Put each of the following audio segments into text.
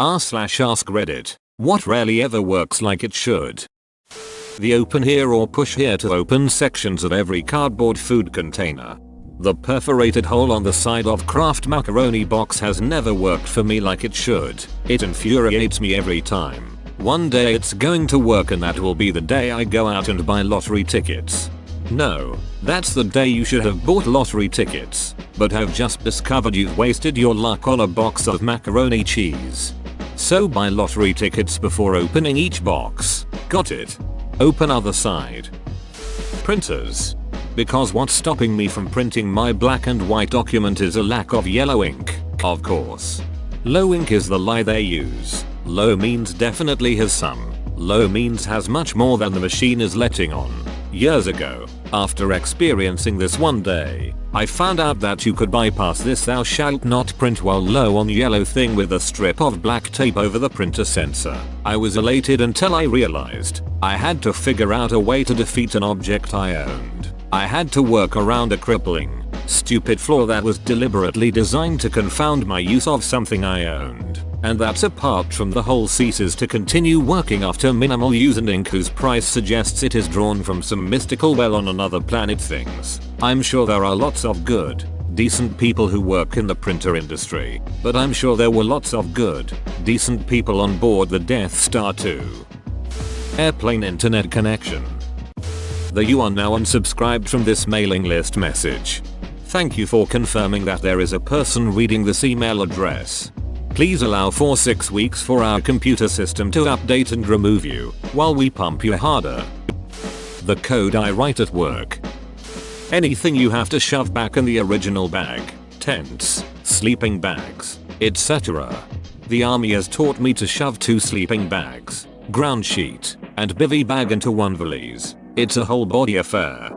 r/ask Reddit. What rarely ever works like it should. The open here or push here to open sections of every cardboard food container. The perforated hole on the side of Kraft macaroni box has never worked for me like it should. It infuriates me every time. One day it's going to work and that will be the day I go out and buy lottery tickets. No, that's the day you should have bought lottery tickets, but have just discovered you've wasted your luck on a box of macaroni cheese. So buy lottery tickets before opening each box. Got it? Open other side. Printers. Because what's stopping me from printing my black and white document is a lack of yellow ink, of course. Low ink is the lie they use. Low means definitely has some. Low means has much more than the machine is letting on. Years ago, after experiencing this one day, I found out that you could bypass this thou shalt not print while low on yellow thing with a strip of black tape over the printer sensor. I was elated until I realized I had to figure out a way to defeat an object I owned. I had to work around a crippling, stupid flaw that was deliberately designed to confound my use of something I owned. And that apart from the whole ceases to continue working after minimal use and ink whose price suggests it is drawn from some mystical well on another planet things. I'm sure there are lots of good, decent people who work in the printer industry, but I'm sure there were lots of good, decent people on board the Death Star too. Airplane internet connection. You are now unsubscribed from this mailing list message. Thank you for confirming that there is a person reading this email address. Please allow for 6 weeks for our computer system to update and remove you, while we pump you harder. The code I write at work. Anything you have to shove back in the original bag, tents, sleeping bags, etc. The army has taught me to shove 2 sleeping bags, ground sheet, and bivy bag into one valise. It's a whole body affair.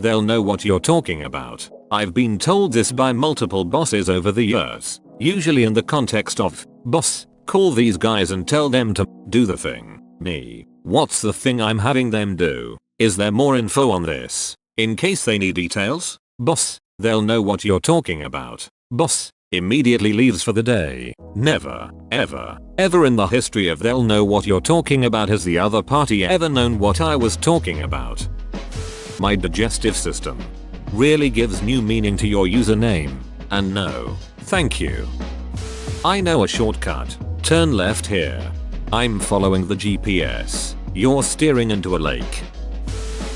They'll know what you're talking about. I've been told this by multiple bosses over the years. Usually in the context of, boss, call these guys and tell them to do the thing. Me. What's the thing I'm having them do? Is there more info on this? In case they need details? Boss, they'll know what you're talking about. Boss, immediately leaves for the day. Never, ever, ever in the history of they'll know what you're talking about has the other party ever known what I was talking about. My digestive system really gives new meaning to your username. And no, thank you. I know a shortcut. Turn left here. I'm following the GPS. You're steering into a lake.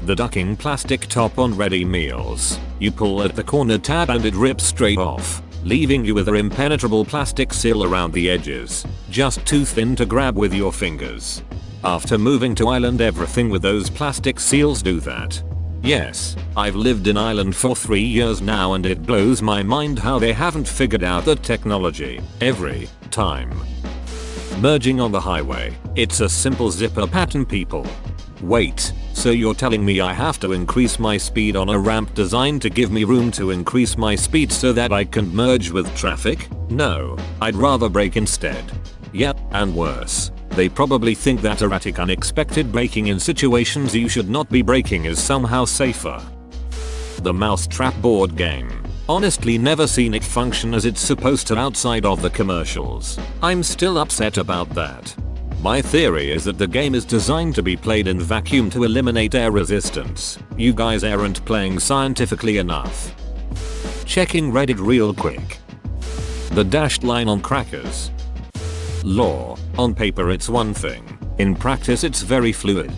The ducking plastic top on ready meals. You pull at the corner tab and it rips straight off, leaving you with an impenetrable plastic seal around the edges, just too thin to grab with your fingers. After moving to Ireland, everything with those plastic seals do that. Yes, I've lived in Ireland for 3 years now and it blows my mind how they haven't figured out the technology every time. Merging on the highway. It's a simple zipper pattern, people. Wait, so you're telling me I have to increase my speed on a ramp designed to give me room to increase my speed so that I can merge with traffic? No, I'd rather brake instead. Yep, and worse. They probably think that erratic unexpected braking in situations you should not be braking is somehow safer. The Mousetrap board game. Honestly never seen it function as it's supposed to outside of the commercials. I'm still upset about that. My theory is that the game is designed to be played in vacuum to eliminate air resistance. You guys aren't playing scientifically enough. Checking Reddit real quick. The dashed line on crackers. Law. On paper it's one thing. In practice it's very fluid.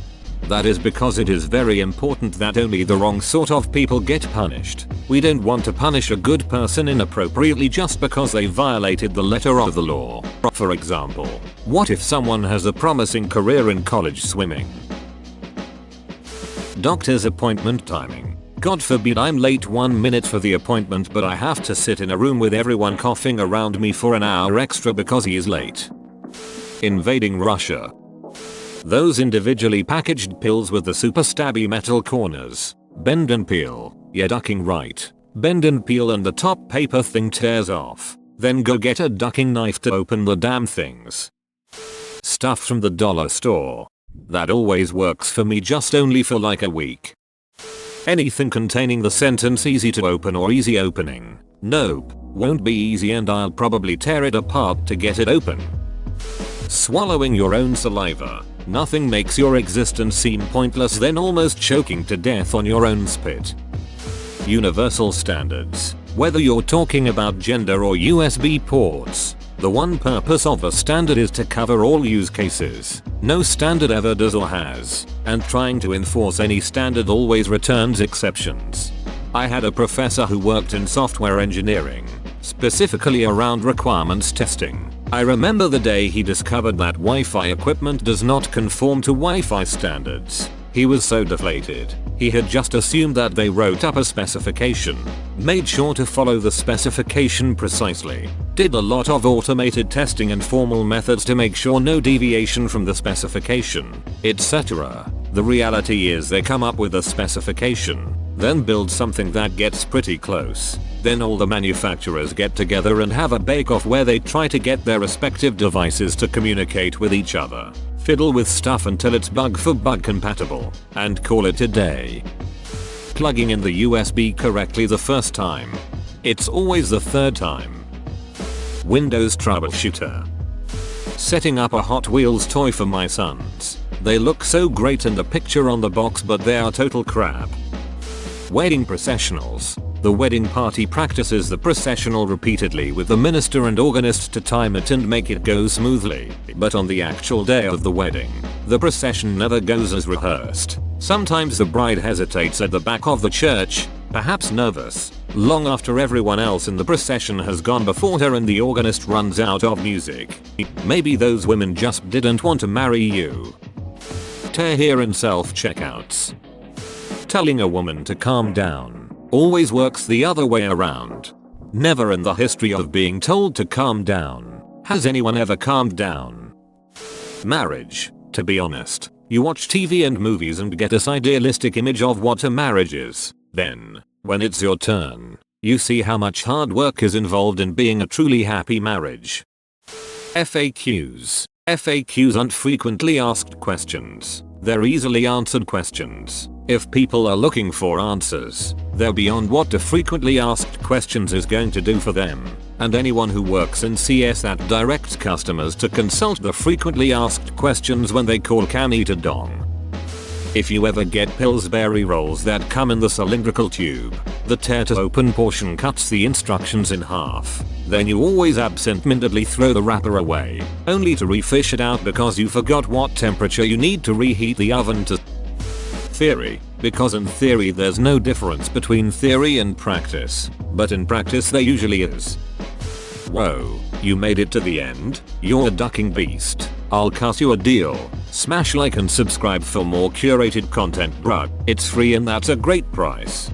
That is because it is very important that only the wrong sort of people get punished. We don't want to punish a good person inappropriately just because they violated the letter of the law. For example, what if someone has a promising career in college swimming? Doctor's appointment timing. God forbid I'm late 1 minute for the appointment but I have to sit in a room with everyone coughing around me for an hour extra because he is late. Invading Russia. Those individually packaged pills with the super stabby metal corners. Bend and peel. Yeah, ducking right. Bend and peel and the top paper thing tears off. Then go get a ducking knife to open the damn things. Stuff from the dollar store. That always works for me, just only for like a week. Anything containing the sentence easy to open or easy opening. Nope, won't be easy and I'll probably tear it apart to get it open. Swallowing your own saliva. Nothing makes your existence seem pointless than almost choking to death on your own spit. Universal standards. Whether you're talking about gender or USB ports, the one purpose of a standard is to cover all use cases. No standard ever does or has, and trying to enforce any standard always returns exceptions. I had a professor who worked in software engineering, specifically around requirements testing. I remember the day he discovered that Wi-Fi equipment does not conform to Wi-Fi standards. He was so deflated. He had just assumed that they wrote up a specification, made sure to follow the specification precisely, did a lot of automated testing and formal methods to make sure no deviation from the specification, etc. The reality is they come up with a specification, then build something that gets pretty close. Then all the manufacturers get together and have a bake-off where they try to get their respective devices to communicate with each other. Fiddle with stuff until it's bug for bug compatible, and call it a day. Plugging in the USB correctly the first time. It's always the third time. Windows troubleshooter. Setting up a Hot Wheels toy for my sons. They look so great in the picture on the box, but they are total crap. Wedding processionals. The wedding party practices the processional repeatedly with the minister and organist to time it and make it go smoothly, but on the actual day of the wedding, the procession never goes as rehearsed. Sometimes the bride hesitates at the back of the church, perhaps nervous, long after everyone else in the procession has gone before her and the organist runs out of music. Maybe those women just didn't want to marry you. Tear here in self-checkouts. Telling a woman to calm down always works the other way around. Never in the history of being told to calm down has anyone ever calmed down. Marriage. To be honest, you watch TV and movies and get this idealistic image of what a marriage is. Then, when it's your turn, you see how much hard work is involved in being a truly happy marriage. FAQs. FAQs aren't frequently asked questions. They're easily answered questions. If people are looking for answers, they're beyond what the frequently asked questions is going to do for them, and anyone who works in CS that directs customers to consult the frequently asked questions when they call can eat a dong. If you ever get Pillsbury rolls that come in the cylindrical tube, the tear to open portion cuts the instructions in half. Then you always absent-mindedly throw the wrapper away, only to refish it out because you forgot what temperature you need to reheat the oven to. Theory, because in theory there's no difference between theory and practice, but in practice there usually is. Whoa, you made it to the end? You're a ducking beast. I'll cut you a deal. Smash like and subscribe for more curated content, bruh. It's free and that's a great price.